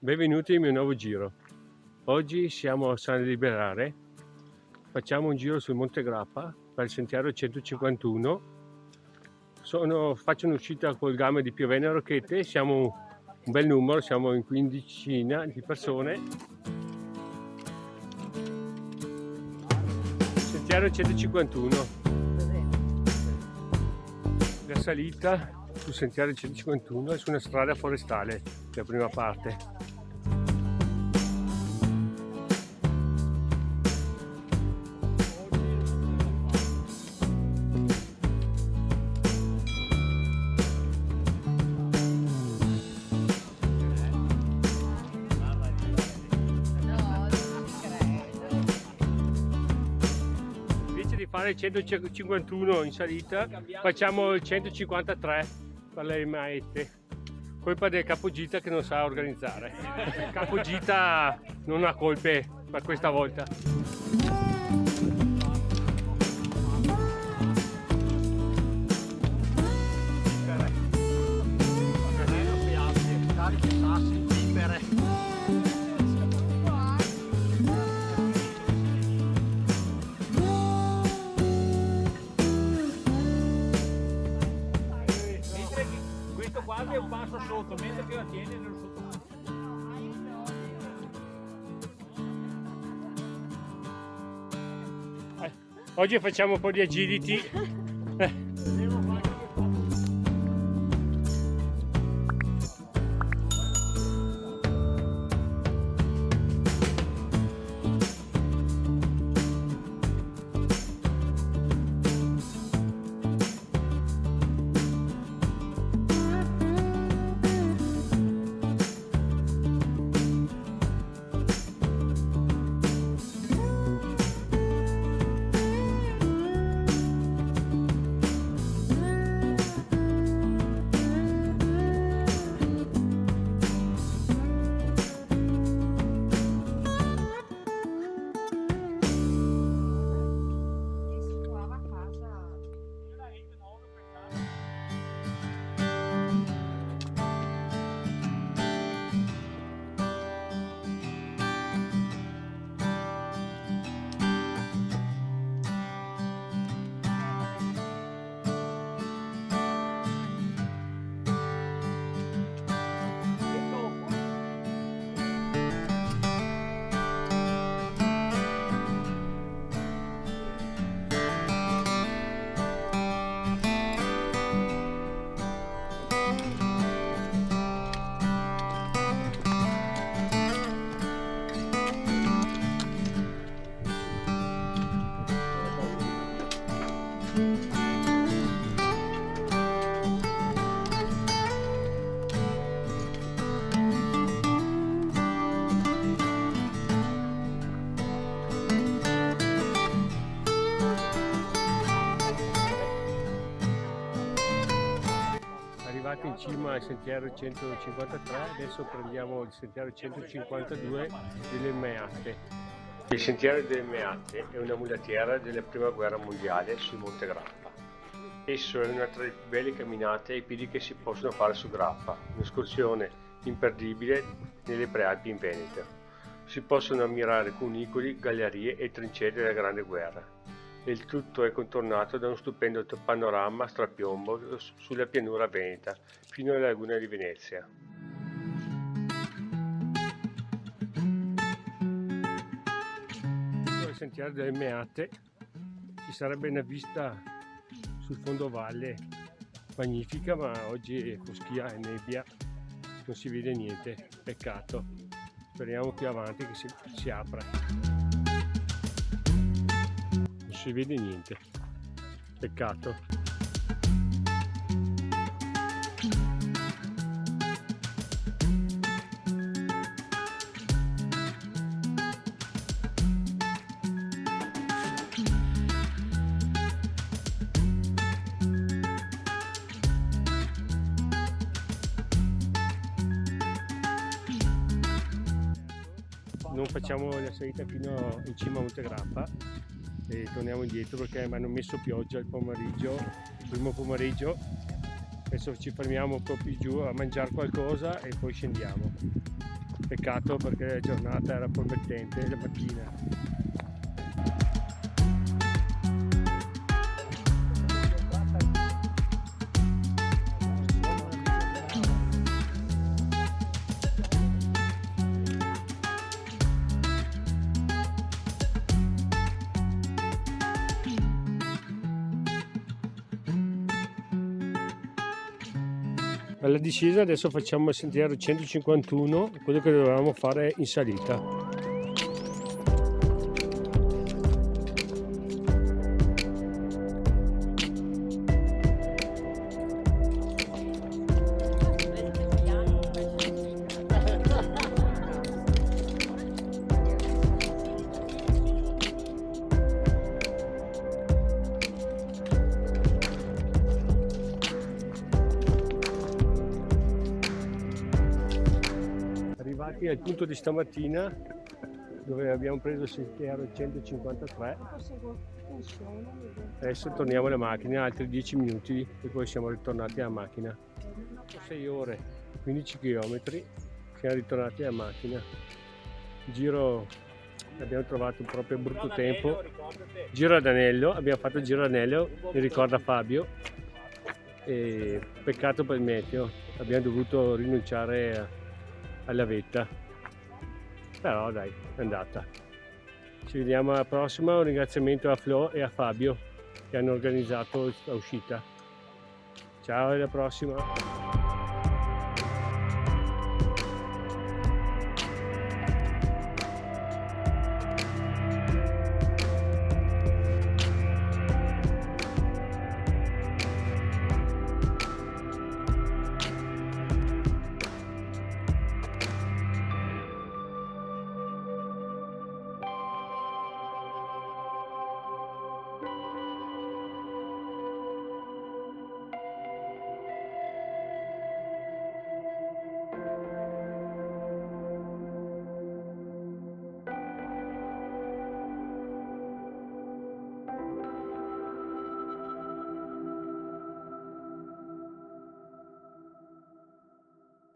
Benvenuti al mio nuovo giro. Oggi siamo a San Liberare, facciamo un giro sul Monte Grappa per il sentiero 151. Faccio un'uscita col game di Piovene a Rocchette, siamo un bel numero, siamo in quindicina di persone. Sentiero 151. La salita sul sentiero 151 è su una strada forestale, la prima parte. Fare il 151 in salita, facciamo il 153 per le maette. Colpa del capogita che non sa organizzare. Il capogita non ha colpe per questa volta. È un passo sotto, mentre che la tiene nello sotto. Oggi facciamo un po' di agility. Arrivati in cima al sentiero 153, adesso prendiamo il sentiero 152 delle Meatte. Il sentiero delle Meatte è una mulattiera della prima guerra mondiale sul Monte Grappa. Esso è una tra le più belle camminate ai piedi che si possono fare su Grappa, un'escursione imperdibile nelle prealpi in Veneto. Si possono ammirare cunicoli, gallerie e trincee della Grande Guerra. E il tutto è contornato da uno stupendo panorama strapiombo sulla pianura veneta fino alla laguna di Venezia. Sul sentiero delle Meatte ci sarebbe una vista sul fondovalle magnifica, ma oggi è foschia e nebbia, non si vede niente, peccato. Speriamo più avanti che si apra. Non si vede niente, peccato. non facciamo la salita fino in cima a Montegrappa e torniamo indietro perché mi hanno messo pioggia il pomeriggio, il primo pomeriggio. Adesso ci fermiamo proprio giù a mangiare qualcosa e poi scendiamo. Peccato perché la giornata era promettente la mattina. Alla discesa adesso facciamo il sentiero 151, quello che dovevamo fare in salita. Arrivati al punto di stamattina dove abbiamo preso il sentiero 153, adesso torniamo alla macchina, altri 10 minuti e poi siamo ritornati alla macchina. 6 ore, 15 km, siamo ritornati alla macchina. Giro, abbiamo trovato proprio brutto tempo, giro ad Anello, abbiamo fatto il giro ad Anello, mi ricorda Fabio, e peccato per il meteo, abbiamo dovuto rinunciare alla vetta, però dai, è andata. Ci vediamo alla prossima. Un ringraziamento a Flo e a Fabio che hanno organizzato questa uscita. Ciao, alla prossima.